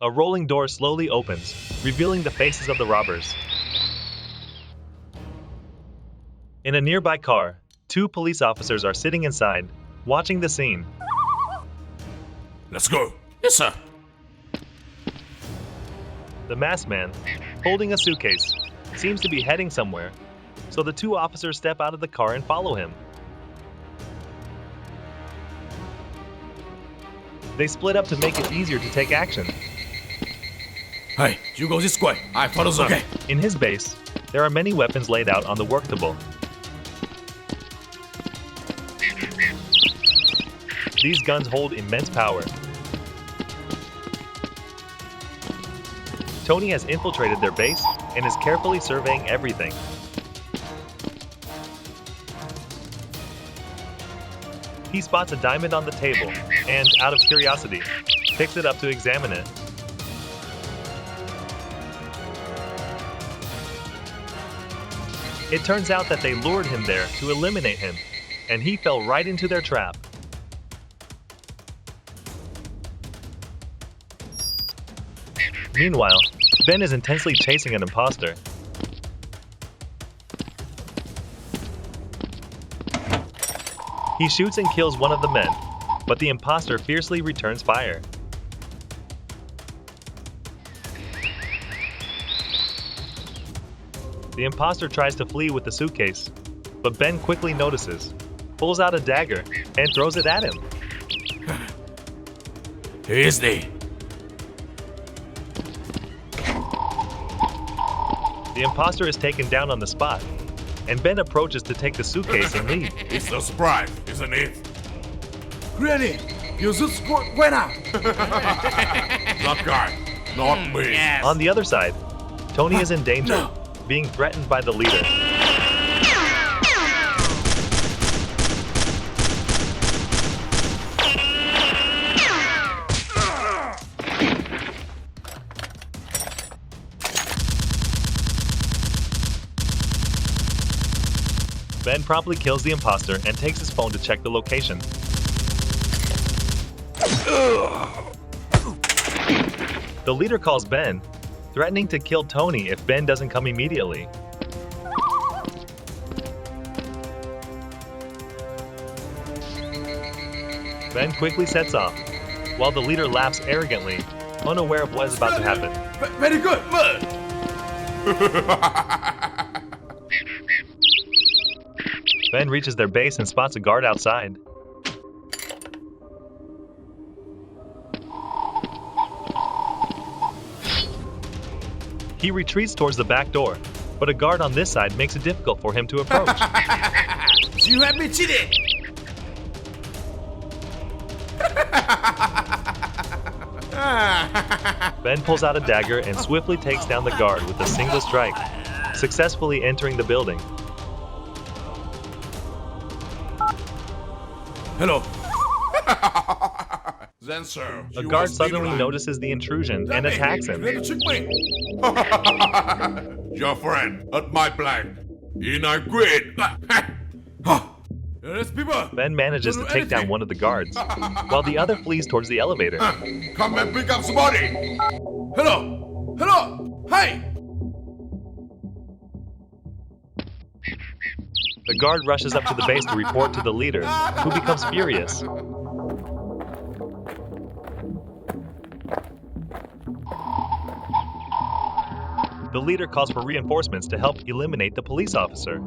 A rolling door slowly opens, revealing the faces of the robbers. In a nearby car, two police officers are sitting inside, watching the scene. Let's go. Yes, sir. The masked man, holding a suitcase, seems to be heading somewhere, so the two officers step out of the car and follow him. They split up to make it easier to take action. Hey, you go this way. I follow them. Okay. In his base, there are many weapons laid out on the work table. These guns hold immense power. Tony has infiltrated their base and is carefully surveying everything. He spots a diamond on the table and, out of curiosity, picks it up to examine it. It turns out that they lured him there to eliminate him, and he fell right into their trap. Meanwhile, Ben is intensely chasing an imposter. He shoots and kills one of the men, but the imposter fiercely returns fire. The imposter tries to flee with the suitcase, but Ben quickly notices, pulls out a dagger, and throws it at him. Who is he? The imposter is taken down on the spot, and Ben approaches to take the suitcase and leave. It's a surprise, isn't it? Really? You just scored winner! That guy, not me. Yes. On the other side, Tony is in danger, being threatened by the leader. Ben promptly kills the imposter and takes his phone to check the location. The leader calls Ben, threatening to kill Tony if Ben doesn't come immediately. Ben quickly sets off, while the leader laughs arrogantly, unaware of what is about to happen. Very good! Ben reaches their base and spots a guard outside. He retreats towards the back door, but a guard on this side makes it difficult for him to approach. You have me cheated! Ben pulls out a dagger and swiftly takes down the guard with a single strike, successfully entering the building. Hello. Then, sir. A guard suddenly notices the intrusion and attacks him. Xicman. Your friend at my plan. In a grid. Ben manages to take down one of the guards, while the other flees towards the elevator. Come and pick up somebody. Hello! Hello! Hey! The guard rushes up to the base to report to the leader, who becomes furious. The leader calls for reinforcements to help eliminate the police officer.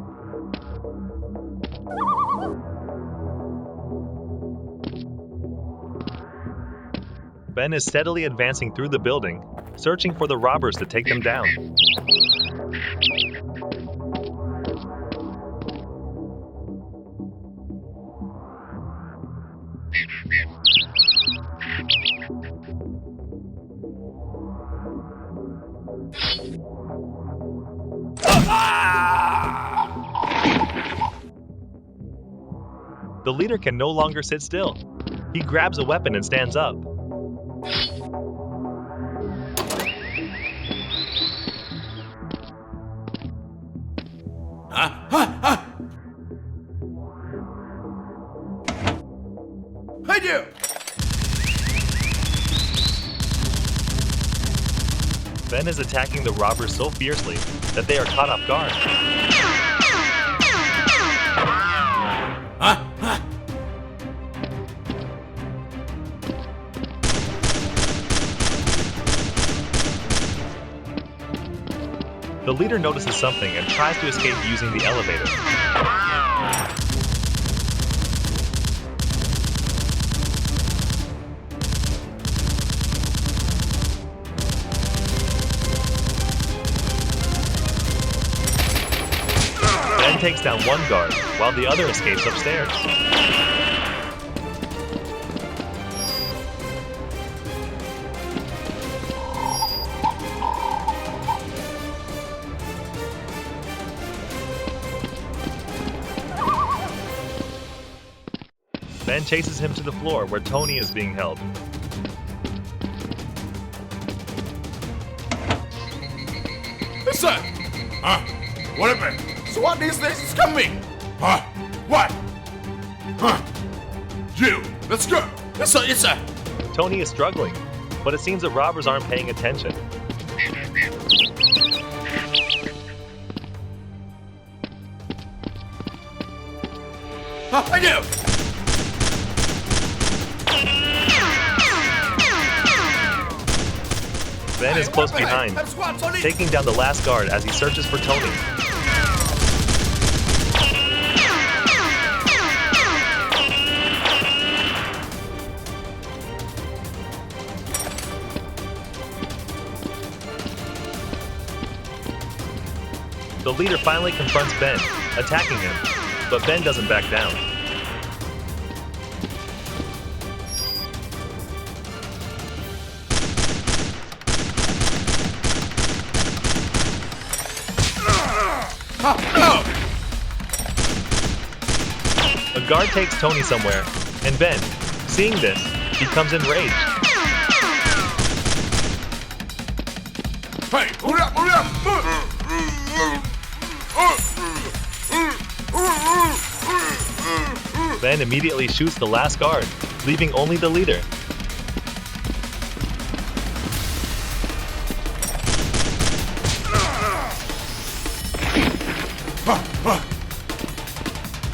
Ben is steadily advancing through the building, searching for the robbers to take them down. The leader can no longer sit still. He grabs a weapon and stands up. Hey, you! Ben is attacking the robbers so fiercely that they are caught off guard. Huh? Huh? The leader notices something and tries to escape using the elevator. Ben takes down one guard while the other escapes upstairs. Ben chases him to the floor where Tony is being held. Listen! Huh? What happened? So what these days is coming? Huh? What? Huh? You! Let's go! Listen! Tony is struggling, but it seems the robbers aren't paying attention. Huh? I do! Ben is close behind, taking down the last guard as he searches for Tony. The leader finally confronts Ben, attacking him, but Ben doesn't back down. A guard takes Tony somewhere, and Ben, seeing this, becomes enraged. Hey, hurry up! Ben immediately shoots the last guard, leaving only the leader.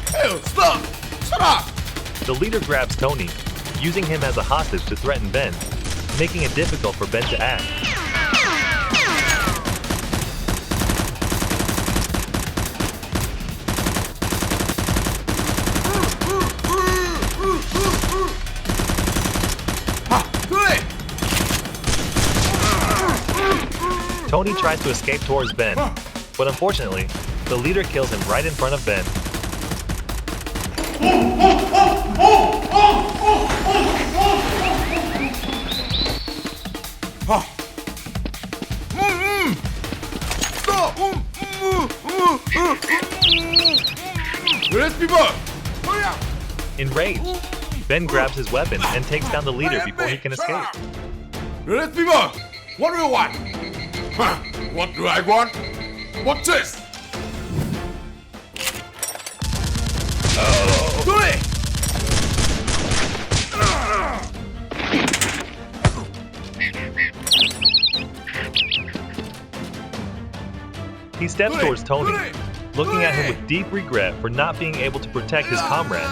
Hey, stop! Shut up! The leader grabs Tony, using him as a hostage to threaten Ben, making it difficult for Ben to act. Tony tries to escape towards Ben, but unfortunately, the leader kills him right in front of Ben. Release people! Hurry up! Enraged, Ben grabs his weapon and takes down the leader before he can escape. Release people! What do you want? Huh? What do I want? What's this? Do it! He steps towards Tony, looking at him with deep regret for not being able to protect his comrade.